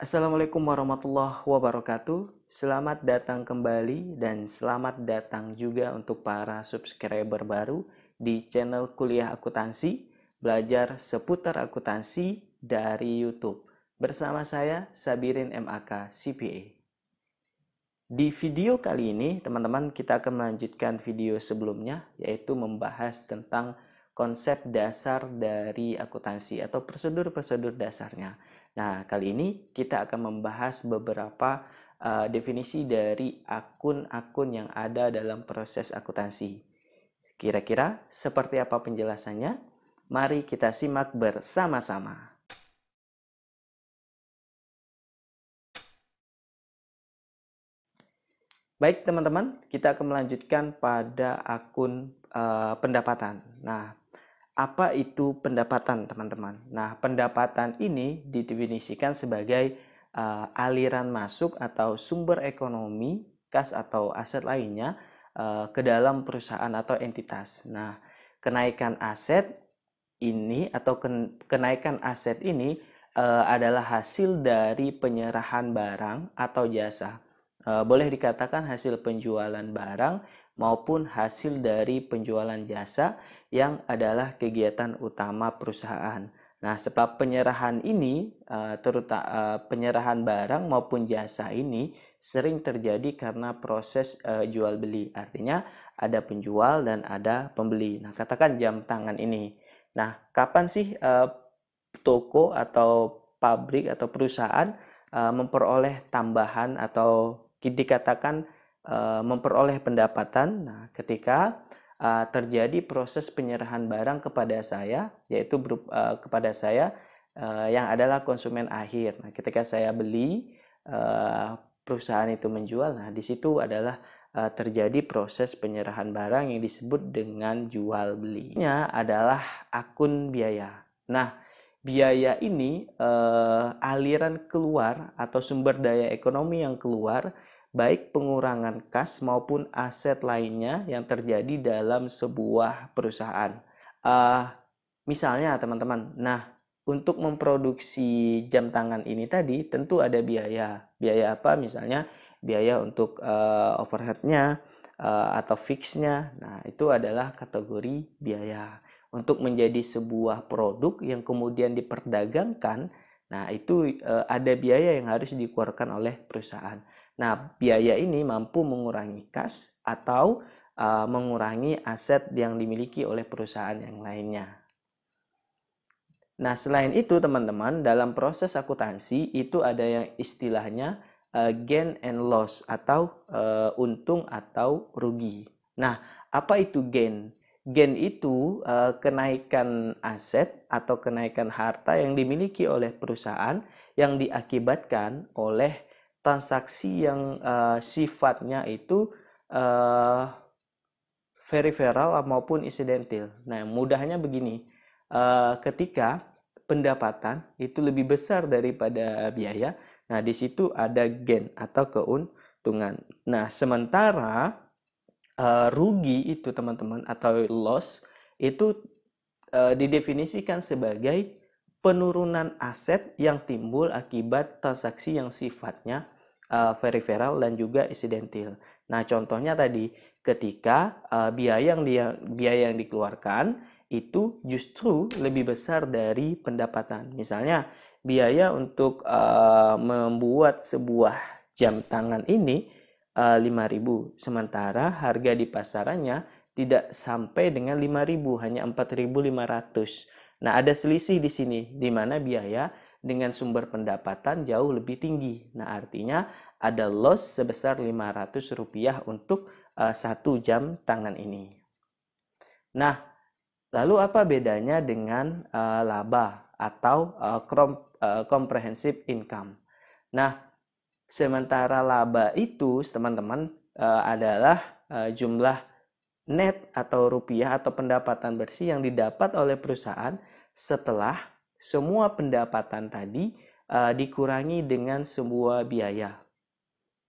Assalamualaikum warahmatullahi wabarakatuh. Selamat datang kembali dan selamat datang juga untuk para subscriber baru di channel Kuliah Akuntansi, belajar seputar akuntansi dari YouTube. Bersama saya Sabirin MAK CPA. Di video kali ini, teman-teman, kita akan melanjutkan video sebelumnya, yaitu membahas tentang konsep dasar dari akuntansi atau prosedur-prosedur dasarnya. Nah, kali ini kita akan membahas beberapa definisi dari akun-akun yang ada dalam proses akuntansi. Kira-kira seperti apa penjelasannya? Mari kita simak bersama-sama. Baik teman-teman, kita akan melanjutkan pada akun pendapatan. Nah, apa itu pendapatan teman-teman? Nah, pendapatan ini didefinisikan sebagai aliran masuk atau sumber ekonomi, kas atau aset lainnya ke dalam perusahaan atau entitas. Nah, kenaikan aset ini atau kenaikan aset ini adalah hasil dari penyerahan barang atau jasa. Boleh dikatakan hasil penjualan barang maupun hasil dari penjualan jasa yang adalah kegiatan utama perusahaan. Nah, sebab penyerahan ini, terutama penyerahan barang maupun jasa ini sering terjadi karena proses jual beli. Artinya ada penjual dan ada pembeli. Nah, katakan jam tangan ini. Nah, kapan sih toko atau pabrik atau perusahaan memperoleh tambahan atau dikatakan memperoleh pendapatan? Nah, ketika terjadi proses penyerahan barang kepada saya, yaitu kepada saya yang adalah konsumen akhir. Nah, ketika saya beli, perusahaan itu menjual. Nah, di situ adalah terjadi proses penyerahan barang yang disebut dengan jual belinya adalah akun biaya. Nah, biaya ini aliran keluar atau sumber daya ekonomi yang keluar, baik pengurangan kas maupun aset lainnya yang terjadi dalam sebuah perusahaan. Uh, Misalnya teman-teman, nah untuk memproduksi jam tangan ini tadi tentu ada biaya. Biaya apa? Misalnya biaya untuk overheadnya atau fixnya. Nah itu adalah kategori biaya. Untuk menjadi sebuah produk yang kemudian diperdagangkan, nah itu ada biaya yang harus dikeluarkan oleh perusahaan. Nah biaya ini mampu mengurangi kas atau mengurangi aset yang dimiliki oleh perusahaan yang lainnya. Nah, selain itu teman-teman, dalam proses akuntansi itu ada yang istilahnya gain and loss atau untung atau rugi. Nah, apa itu gain? Gain itu kenaikan aset atau kenaikan harta yang dimiliki oleh perusahaan yang diakibatkan oleh transaksi yang sifatnya itu uh, peripheral maupun insidental. Nah, mudahnya begini, ketika pendapatan itu lebih besar daripada biaya, nah di situ ada gain atau keuntungan. Nah, sementara rugi itu teman-teman atau loss itu didefinisikan sebagai penurunan aset yang timbul akibat transaksi yang sifatnya peripheral dan juga insidental. Nah, contohnya tadi ketika biaya yang dikeluarkan itu justru lebih besar dari pendapatan. Misalnya biaya untuk membuat sebuah jam tangan ini 5.000, sementara harga di pasarannya tidak sampai dengan 5.000, hanya 4.500. Nah, ada selisih di sini di mana biaya dengan sumber pendapatan jauh lebih tinggi. Nah, artinya ada loss sebesar Rp500 untuk satu jam tangan ini. Nah, lalu apa bedanya dengan laba atau comprehensive income? Nah, sementara laba itu teman-teman adalah jumlah net atau rupiah atau pendapatan bersih yang didapat oleh perusahaan setelah semua pendapatan tadi dikurangi dengan sebuah biaya.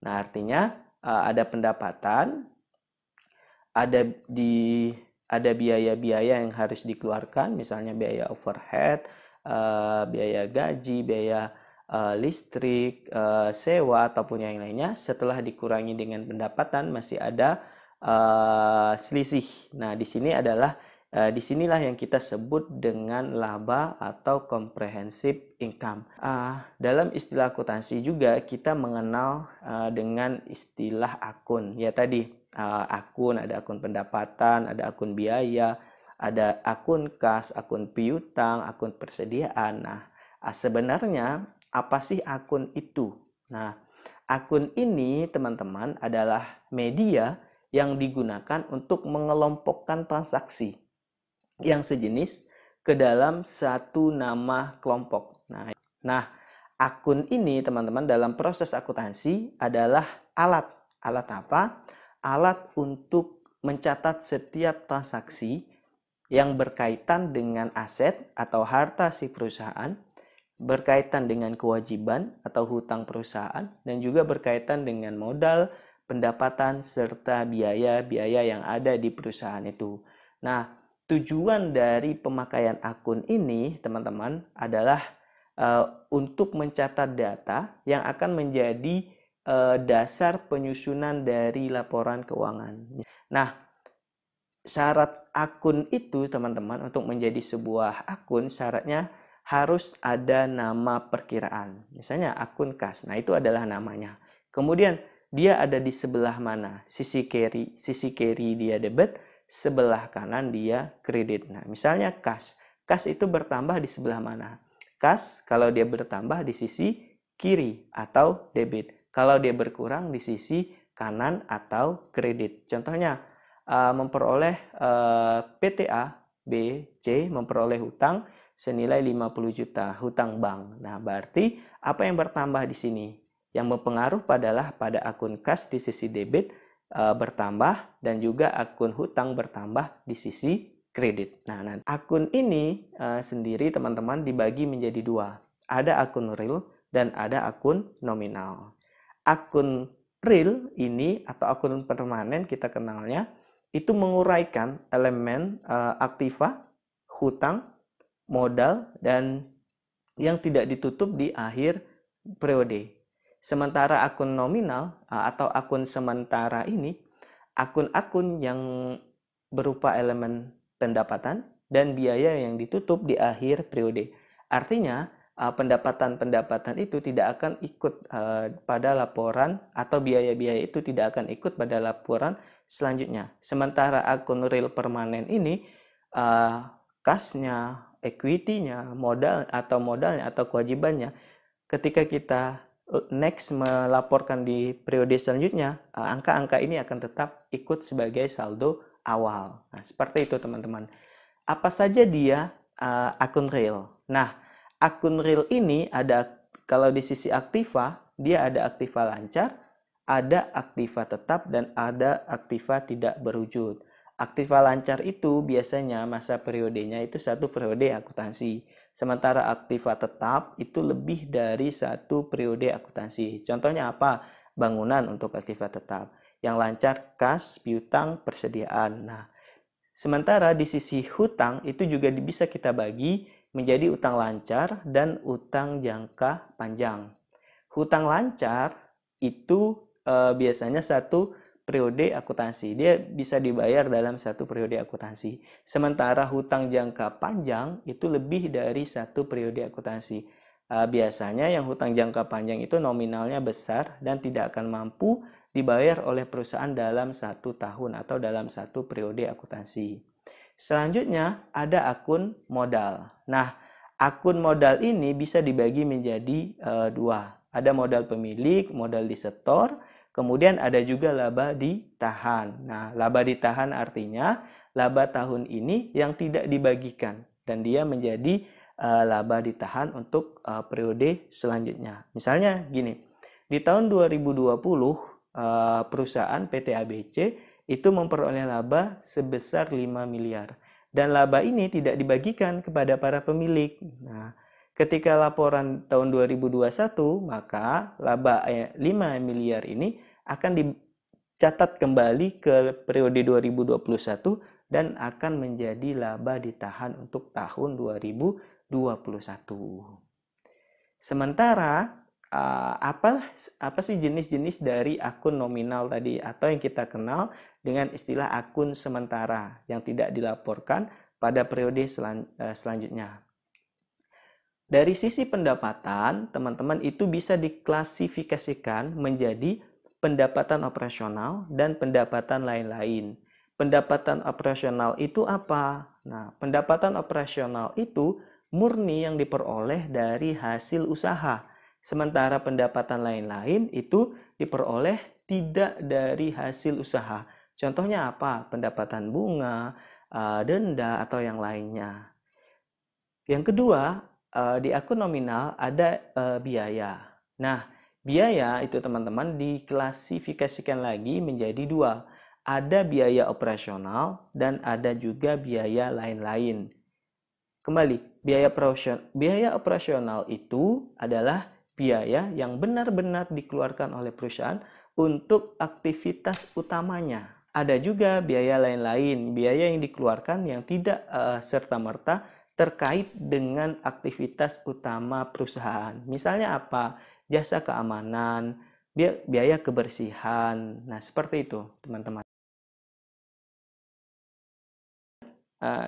Nah, artinya ada pendapatan, ada di ada biaya-biaya yang harus dikeluarkan, misalnya biaya overhead, biaya gaji, biaya listrik, sewa ataupun yang lainnya, setelah dikurangi dengan pendapatan masih ada selisih. Nah, disinilah yang kita sebut dengan laba atau comprehensive income. Dalam istilah akuntansi juga kita mengenal dengan istilah akun. Ya tadi akun, ada akun pendapatan, ada akun biaya, ada akun kas, akun piutang, akun persediaan. Nah, sebenarnya apa sih akun itu? Nah, akun ini teman-teman adalah media yang digunakan untuk mengelompokkan transaksi yang sejenis ke dalam satu nama kelompok. Nah, akun ini teman-teman dalam proses akuntansi adalah alat. Alat apa? Alat untuk mencatat setiap transaksi yang berkaitan dengan aset atau harta si perusahaan, berkaitan dengan kewajiban atau hutang perusahaan, dan juga berkaitan dengan modal, pendapatan, serta biaya-biaya yang ada di perusahaan itu. Nah, tujuan dari pemakaian akun ini, teman-teman, adalah untuk mencatat data yang akan menjadi dasar penyusunan dari laporan keuangan. Nah, syarat akun itu, teman-teman, untuk menjadi sebuah akun, syaratnya harus ada nama perkiraan. Misalnya akun kas. Nah, itu adalah namanya. Kemudian dia ada di sebelah mana? Sisi kiri dia debit, sebelah kanan dia kredit. Nah, misalnya kas. Kas itu bertambah di sebelah mana? Kas kalau dia bertambah di sisi kiri atau debit. Kalau dia berkurang di sisi kanan atau kredit. Contohnya memperoleh PTA B, C memperoleh hutang senilai 50 juta, hutang bank. Nah, berarti apa yang bertambah di sini? Yang mempengaruhi pada akun kas di sisi debit bertambah dan juga akun hutang bertambah di sisi kredit. Nah, akun ini sendiri teman-teman dibagi menjadi dua. Ada akun real dan ada akun nominal. Akun real ini atau akun permanen kita kenalnya itu menguraikan elemen aktiva, hutang, modal, dan yang tidak ditutup di akhir periode. Sementara akun nominal atau akun sementara ini, akun-akun yang berupa elemen pendapatan dan biaya yang ditutup di akhir periode. Artinya, pendapatan-pendapatan itu tidak akan ikut pada laporan atau biaya-biaya itu tidak akan ikut pada laporan selanjutnya. Sementara akun real permanen ini kasnya, equity-nya, modalnya atau kewajibannya ketika kita next melaporkan di periode selanjutnya, angka-angka ini akan tetap ikut sebagai saldo awal. Nah, seperti itu teman-teman. Apa saja dia akun real? Nah, akun real ini ada kalau di sisi aktiva, dia ada aktiva lancar, ada aktiva tetap, dan ada aktiva tidak berwujud. Aktiva lancar itu biasanya masa periodenya itu satu periode akuntansi. Sementara aktiva tetap itu lebih dari satu periode akuntansi. Contohnya apa? Bangunan untuk aktiva tetap. Yang lancar kas, piutang, persediaan. Nah, sementara di sisi hutang itu juga bisa kita bagi menjadi utang lancar dan utang jangka panjang. Hutang lancar itu biasanya satu periode akuntansi. Dia bisa dibayar dalam satu periode akuntansi. Sementara hutang jangka panjang itu lebih dari satu periode akuntansi. Biasanya yang hutang jangka panjang itu nominalnya besar dan tidak akan mampu dibayar oleh perusahaan dalam 1 tahun atau dalam satu periode akuntansi. Selanjutnya ada akun modal. Nah, akun modal ini bisa dibagi menjadi dua. Ada modal pemilik, modal disetor, kemudian ada juga laba ditahan. Nah, laba ditahan artinya laba tahun ini yang tidak dibagikan dan dia menjadi laba ditahan untuk periode selanjutnya. Misalnya gini, di tahun 2020 perusahaan PT ABC itu memperoleh laba sebesar 5 miliar. Dan laba ini tidak dibagikan kepada para pemilik. Nah, ketika laporan tahun 2021, maka laba 5 miliar ini akan dicatat kembali ke periode 2021 dan akan menjadi laba ditahan untuk tahun 2021. Sementara apa sih jenis-jenis dari akun nominal tadi atau yang kita kenal dengan istilah akun sementara yang tidak dilaporkan pada periode selanjutnya. Dari sisi pendapatan, teman-teman itu bisa diklasifikasikan menjadi pendapatan operasional dan pendapatan lain-lain. Pendapatan operasional itu apa? Nah, pendapatan operasional itu murni yang diperoleh dari hasil usaha. Sementara pendapatan lain-lain itu diperoleh tidak dari hasil usaha. Contohnya apa? Pendapatan bunga, denda, atau yang lainnya. Yang kedua, di akun nominal ada biaya. Nah, biaya itu teman-teman diklasifikasikan lagi menjadi dua. Ada biaya operasional dan ada juga biaya lain-lain. Kembali, biaya operasional itu adalah biaya yang benar-benar dikeluarkan oleh perusahaan untuk aktivitas utamanya. Ada juga biaya lain-lain, biaya yang dikeluarkan yang tidak serta-merta terkait dengan aktivitas utama perusahaan. Misalnya apa? Jasa keamanan, biaya kebersihan. Nah, seperti itu, teman-teman.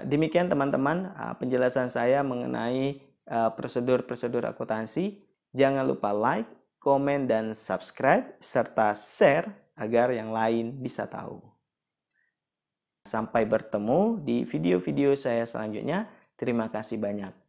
Demikian teman-teman penjelasan saya mengenai prosedur-prosedur akuntansi. Jangan lupa like, komen, dan subscribe, serta share agar yang lain bisa tahu. Sampai bertemu di video-video saya selanjutnya. Terima kasih banyak.